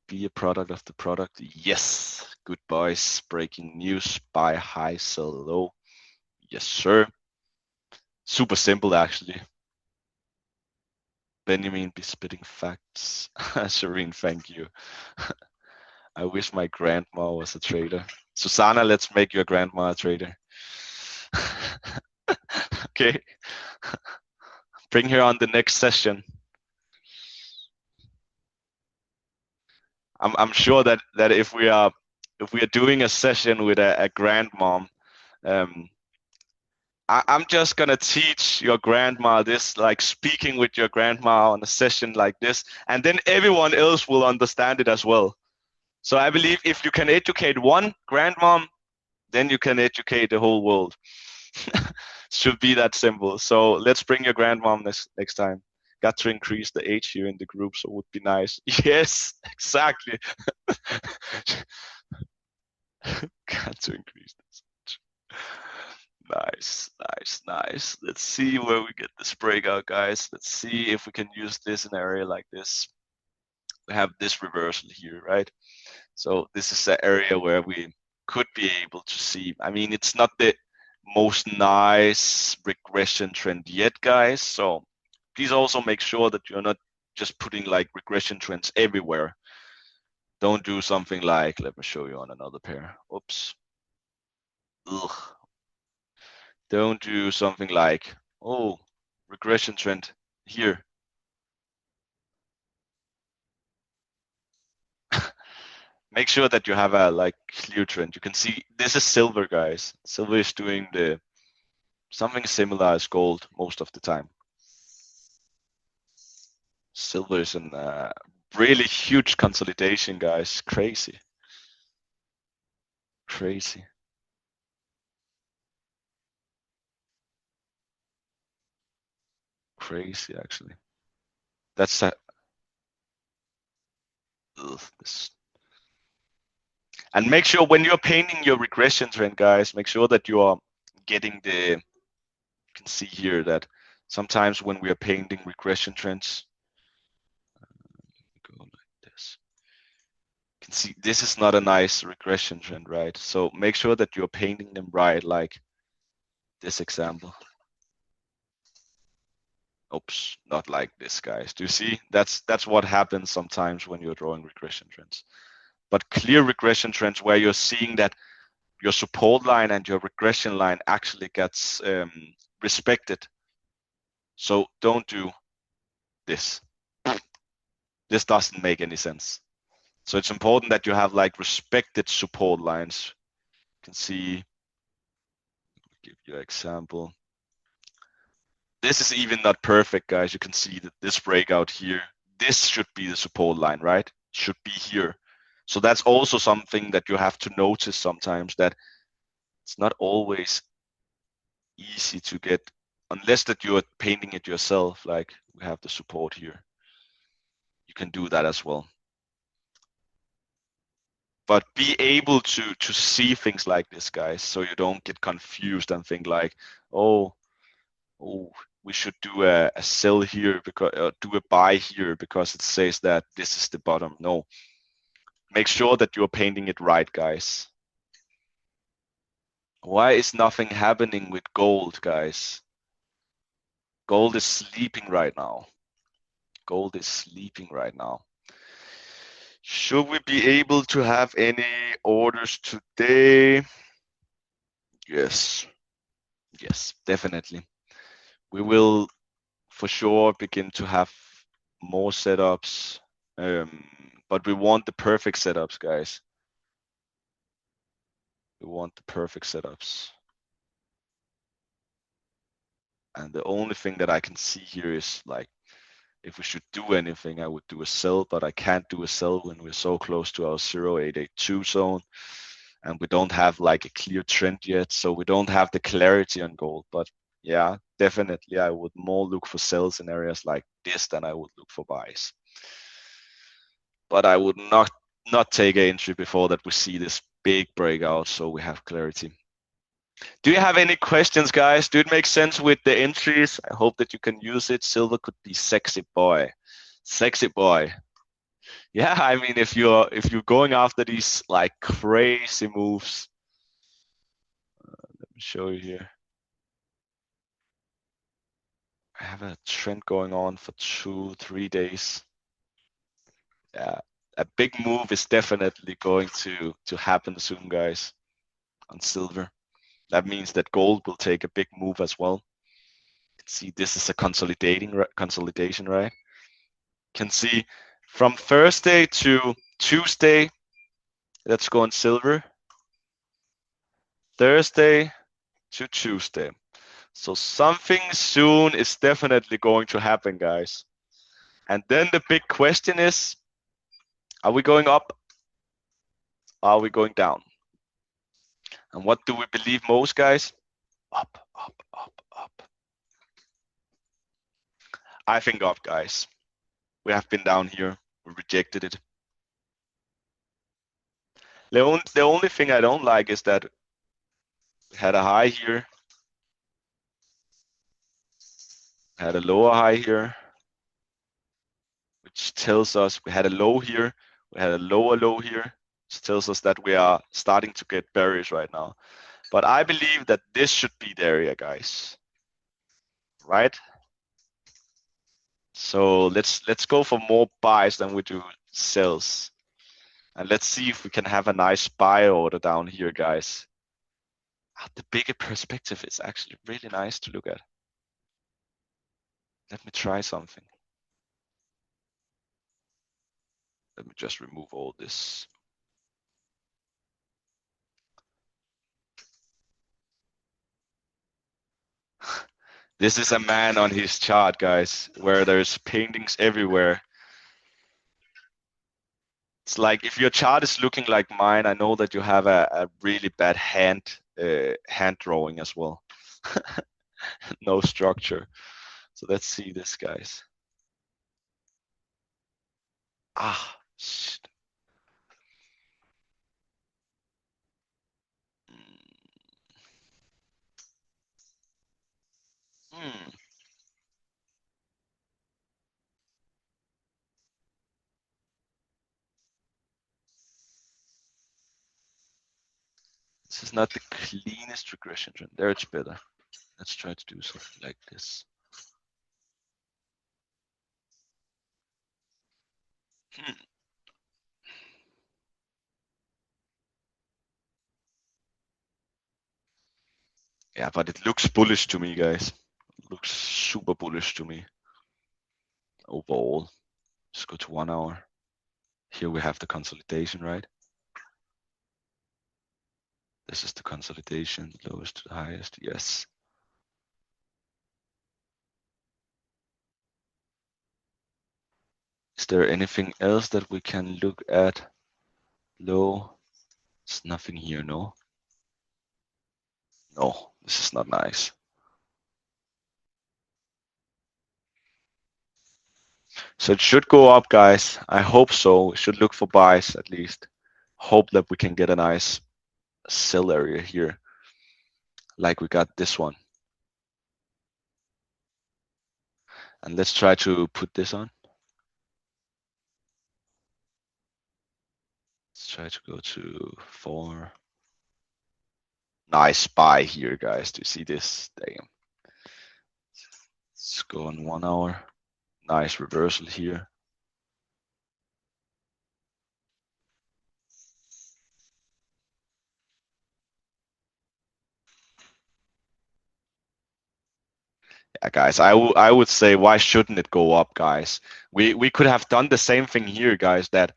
Be a product of the product. Yes. Good boys. Breaking news. Buy high, sell low. Yes, sir. Super simple, actually. Benjamin be spitting facts. Serene, thank you. I wish my grandma was a trader. Susanna, let's make your grandma a trader. Okay. Bring her on the next session. I'm sure that if we are doing a session with a grandmom, I'm just gonna teach your grandma this, like speaking with your grandma on a session like this, and then everyone else will understand it as well. So I believe if you can educate one grandmom, then you can educate the whole world. Should be that simple. So let's bring your grandmom next time. Got to increase the age here in the group, so it would be nice. Yes, exactly. Got to increase this. Nice. Let's see where we get this breakout, guys. Let's see if we can use this in an area like this. We have this reversal here, right? So this is an area where we could be able to see. I mean, it's not the most nice regression trend yet, guys. So please also make sure that you're not just putting like regression trends everywhere. Don't do something like, let me show you on another pair. Oops. Ugh. Don't do something like, oh, regression trend here. Make sure that you have a like clear trend. You can see this is silver, guys. Silver is doing something similar as gold most of the time. Silver is a really huge consolidation, guys. Crazy. Crazy actually. That's this. And make sure when you're painting your regression trend, guys, make sure that you are getting you can see here that sometimes when we are painting regression trends, go like this. You can see this is not a nice regression trend, right? So make sure that you're painting them right, like this example. Oops, not like this, guys. Do you see? That's what happens sometimes when you're drawing regression trends. But clear regression trends where you're seeing that your support line and your regression line actually gets respected. So don't do this. This doesn't make any sense. So it's important that you have like respected support lines. You can see, give you an example. This is even not perfect, guys. You can see that this breakout here, this should be the support line, right? Should be here. So that's also something that you have to notice sometimes, that it's not always easy to get, unless that you are painting it yourself, like we have the support here. You can do that as well. But be able to see things like this, guys, so you don't get confused and think like, oh, we should do a sell here because do a buy here because it says that this is the bottom. No, make sure that you're painting it right, guys. Why is nothing happening with gold, guys? Gold is sleeping right now. Gold is sleeping right now. Should we be able to have any orders today? Yes. Yes, definitely. We will for sure begin to have more setups, but we want the perfect setups, guys. We want the perfect setups. And the only thing that I can see here is like, if we should do anything, I would do a sell, but I can't do a sell when we're so close to our 0882 zone and we don't have like a clear trend yet. So we don't have the clarity on gold. But yeah, definitely I would more look for sells in areas like this than I would look for buys. But I would not take an entry before that we see this big breakout, so we have clarity. Do you have any questions, guys? Do it make sense with the entries? I hope that you can use it. Silver could be sexy boy. Sexy boy. Yeah, I mean, if you're going after these like crazy moves, let me show you here. I have a trend going on for 2-3 days. Yeah, a big move is definitely going to happen soon, guys, on silver. That means that gold will take a big move as well. See, this is a consolidation, right? Can see from Thursday to Tuesday, let's go on silver. Thursday to Tuesday. So something soon is definitely going to happen, guys. And then the big question is, are we going up? Are we going down? And what do we believe most, guys? Up, up, up, up. I think up, guys. We have been down here. We rejected it. The only thing I don't like is that we had a high here, had a lower high here, which tells us we had a low here, we had a lower low here, which tells us that we are starting to get bearish right now. But I believe that this should be the area, guys. Right? So let's go for more buys than we do sells. And let's see if we can have a nice buy order down here, guys. The bigger perspective is actually really nice to look at. Let me try something. Let me just remove all this. This is a man on his chart, guys, where there's paintings everywhere. It's like if your chart is looking like mine, I know that you have a really bad hand drawing as well. No structure. So let's see this, guys. Ah, shit. Hmm. This is not the cleanest regression trend. There it's better. Let's try to do something like this. Yeah, but it looks bullish to me, guys. Looks super bullish to me overall. Let's go to 1 hour. Here we have the consolidation, right? This is the consolidation, lowest to the highest. Yes. Is there anything else that we can look at? Low. There's nothing here, no? No, this is not nice. So it should go up, guys. I hope so. We should look for buys at least. Hope that we can get a nice sell area here, like we got this one. And let's try to put this on. Let's try to go to 4. Nice buy here, guys. Do you see this? Damn. Let's go on 1 hour. Nice reversal here. Yeah, guys, I would say, why shouldn't it go up, guys? We could have done the same thing here, guys, that,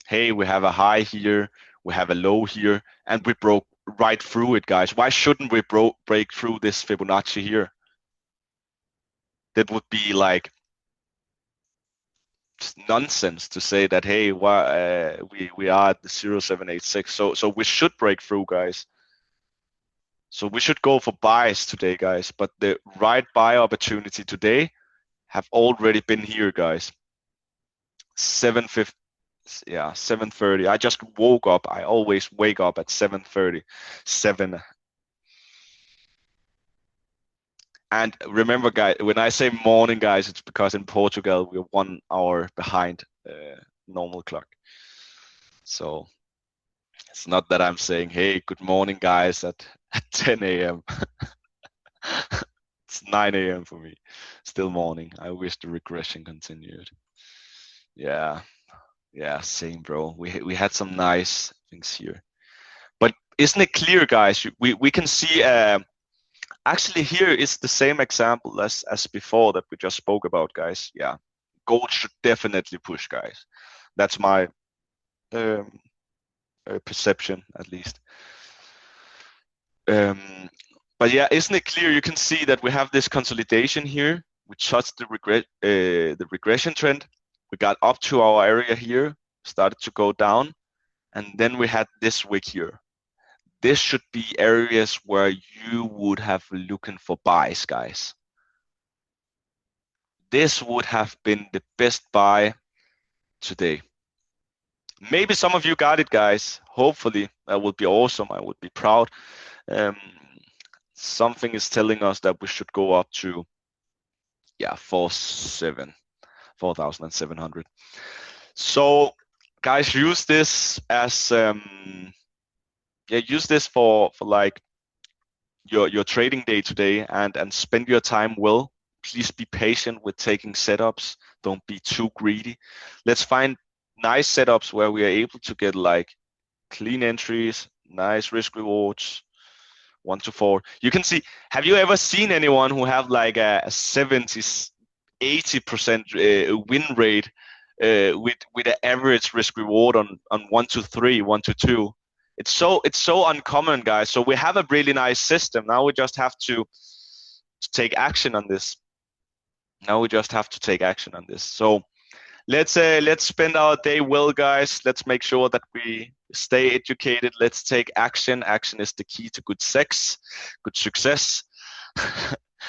hey, we have a high here, we have a low here, and we broke right through it, guys. Why shouldn't we break through this Fibonacci here? That would be like just nonsense to say that, hey, why we are at the 0786. So we should break through, guys. So we should go for buys today, guys. But the right buy opportunity today have already been here, guys. 7:50, yeah, 7:30. I just woke up. I always wake up at 7:30, 7. And remember, guys, when I say morning, guys, it's because in Portugal we're 1 hour behind normal clock. So it's not that I'm saying, hey, good morning, guys, at 10 a.m. It's 9 a.m. for me. Still morning. I wish the regression continued. Yeah, same, bro. We had some nice things here. But isn't it clear, guys? We can see actually here is the same example as before that we just spoke about, guys. Yeah, gold should definitely push, guys. That's my perception, at least. But yeah, isn't it clear? You can see that we have this consolidation here. We touched the regression trend. We got up to our area here, started to go down, and then we had this wick here. This should be areas where you would have looking for buys, guys. This would have been the best buy today. Maybe some of you got it, guys. Hopefully, that would be awesome. I would be proud. Something is telling us that we should go up to 4,700. So guys, use this as use this for like your trading day today, and spend your time well. Please be patient with taking setups. Don't be too greedy. Let's find nice setups where we are able to get like clean entries, nice risk rewards, 1 to 4. You can see, have you ever seen anyone who have like a 70-80% win rate with an average risk reward on 1 to 3, 1 to 2? It's so uncommon, guys. So we have a really nice system. Now we just have to take action on this. So let's spend our day well, guys. Let's make sure that we stay educated. Let's take action. Action is the key to good success.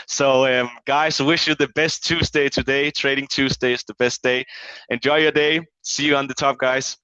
So guys, I wish you the best Tuesday today. Trading Tuesday is the best day. Enjoy your day. See you on the top, guys.